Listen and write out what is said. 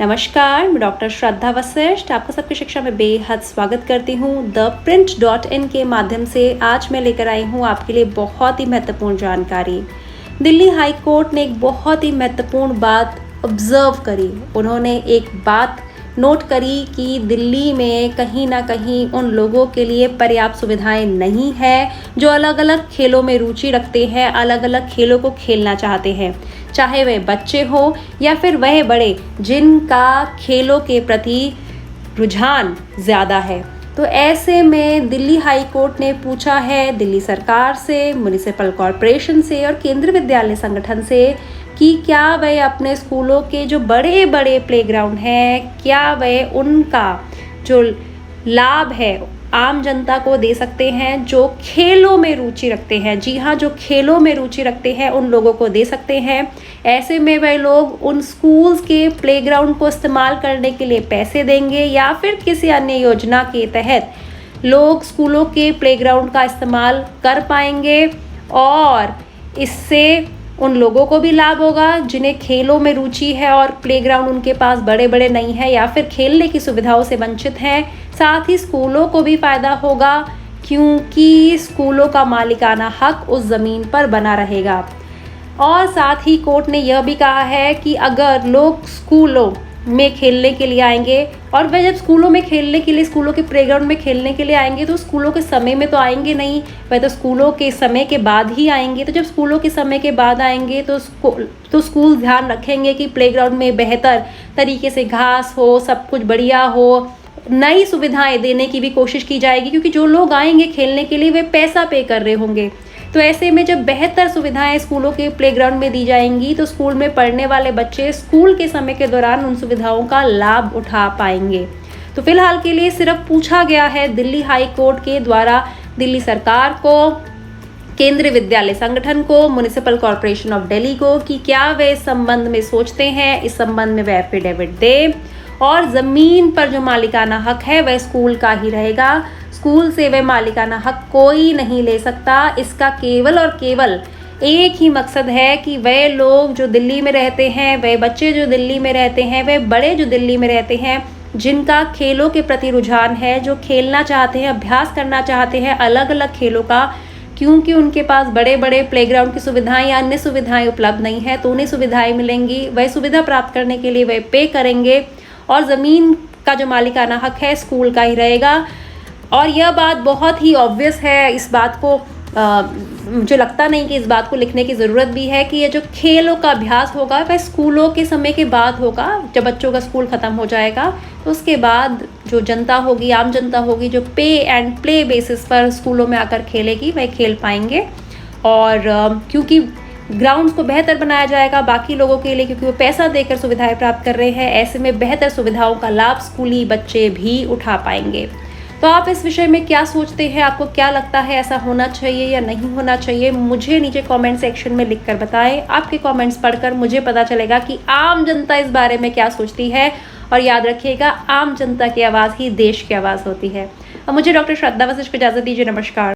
नमस्कार, मैं डॉक्टर श्रद्धा वशिष्ठ आपका सबकी शिक्षा में बेहद स्वागत करती हूँ। theprint.in के माध्यम से आज मैं लेकर आई हूँ आपके लिए बहुत ही महत्वपूर्ण जानकारी। दिल्ली हाई कोर्ट ने एक बहुत ही महत्वपूर्ण बात ऑब्जर्व करी। उन्होंने एक बात नोट करी कि दिल्ली में कहीं ना कहीं उन लोगों के लिए पर्याप्त सुविधाएं नहीं है जो अलग अलग खेलों में रुचि रखते हैं, अलग अलग खेलों को खेलना चाहते हैं, चाहे वह बच्चे हो या फिर वह बड़े जिनका खेलों के प्रति रुझान ज़्यादा है। तो ऐसे में दिल्ली हाई कोर्ट ने पूछा है दिल्ली सरकार से, म्युनिसिपल कॉरपोरेशन से और केंद्रीय विद्यालय संगठन से कि क्या वह अपने स्कूलों के जो बड़े बड़े प्लेग्राउंड हैं, क्या वह उनका जो लाभ है आम जनता को दे सकते हैं जो खेलों में रुचि रखते हैं। जी हाँ, जो खेलों में रुचि रखते हैं उन लोगों को दे सकते हैं। ऐसे में वह लोग उन स्कूल्स के प्लेग्राउंड को इस्तेमाल करने के लिए पैसे देंगे या फिर किसी अन्य योजना के तहत लोग स्कूलों के प्लेग्राउंड का इस्तेमाल कर पाएंगे और इससे उन लोगों को भी लाभ होगा जिन्हें खेलों में रुचि है और प्लेग्राउंड उनके पास बड़े बड़े नहीं है या फिर खेलने की सुविधाओं से वंचित हैं। साथ ही स्कूलों को भी फ़ायदा होगा क्योंकि स्कूलों का मालिकाना हक उस ज़मीन पर बना रहेगा। और साथ ही कोर्ट ने यह भी कहा है कि अगर लोग स्कूलों में खेलने के लिए आएंगे और वह जब स्कूलों में खेलने के लिए स्कूलों के प्लेग्राउंड में खेलने के लिए आएंगे तो स्कूलों के समय में तो आएंगे नहीं, वह तो स्कूलों के समय के बाद ही आएंगे। तो जब स्कूलों के समय के बाद आएंगे तो स्कूल ध्यान रखेंगे कि प्लेग्राउंड में बेहतर तरीके से घास हो, सब कुछ बढ़िया हो, नई सुविधाएं देने की भी कोशिश की जाएगी क्योंकि जो लोग आएंगे खेलने के लिए वे पैसा पे कर रहे होंगे। तो ऐसे में जब बेहतर सुविधाएं स्कूलों के प्लेग्राउंड में दी जाएंगी तो स्कूल में पढ़ने वाले बच्चे स्कूल के समय के दौरान उन सुविधाओं का लाभ उठा पाएंगे। तो फिलहाल के लिए सिर्फ पूछा गया है दिल्ली हाई कोर्ट के द्वारा दिल्ली सरकार को, केंद्रीय विद्यालय संगठन को, म्युनिसिपल कॉरपोरेशन ऑफ दिल्ली को कि क्या वे इस संबंध में सोचते हैं, इस संबंध में वे एफिडेविट दें और ज़मीन पर जो मालिकाना हक है वह स्कूल का ही रहेगा। स्कूल से वह मालिकाना हक कोई नहीं ले सकता। इसका केवल और केवल एक ही मकसद है कि वह लोग जो दिल्ली में रहते हैं, वह बच्चे जो दिल्ली में रहते हैं, वह बड़े जो दिल्ली में रहते हैं, जिनका खेलों के प्रति रुझान है, जो खेलना चाहते हैं, अभ्यास करना चाहते हैं अलग अलग खेलों का, क्योंकि उनके पास बड़े बड़े प्लेग्राउंड की सुविधाएं या अन्य सुविधाएं उपलब्ध नहीं है तो उन्हें सुविधाएं मिलेंगी। वह सुविधा प्राप्त करने के लिए वह पे करेंगे और ज़मीन का जो मालिकाना हक है स्कूल का ही रहेगा। और यह बात बहुत ही ऑब्वियस है। इस बात को मुझे लगता नहीं कि इस बात को लिखने की ज़रूरत भी है कि ये जो खेलों का अभ्यास होगा वह स्कूलों के समय के बाद होगा। जब बच्चों का स्कूल ख़त्म हो जाएगा तो उसके बाद जो जनता होगी, आम जनता होगी, जो पे एंड प्ले बेसिस पर स्कूलों में आकर खेलेगी वह खेल पाएंगे। और क्योंकि ग्राउंड्स को बेहतर बनाया जाएगा बाकी लोगों के लिए क्योंकि वो पैसा देकर सुविधाएं प्राप्त कर रहे हैं, ऐसे में बेहतर सुविधाओं का लाभ स्कूली बच्चे भी उठा पाएंगे। तो आप इस विषय में क्या सोचते हैं? आपको क्या लगता है, ऐसा होना चाहिए या नहीं होना चाहिए? मुझे नीचे कमेंट सेक्शन में लिखकर बताएं। आपके कमेंट्स पढ़कर मुझे पता चलेगा कि आम जनता इस बारे में क्या सोचती है। और याद रखिएगा, आम जनता की आवाज़ ही देश की आवाज़ होती है। अब मुझे डॉक्टर श्रद्धा वशिष्ठ को इजाज़त दीजिए। नमस्कार।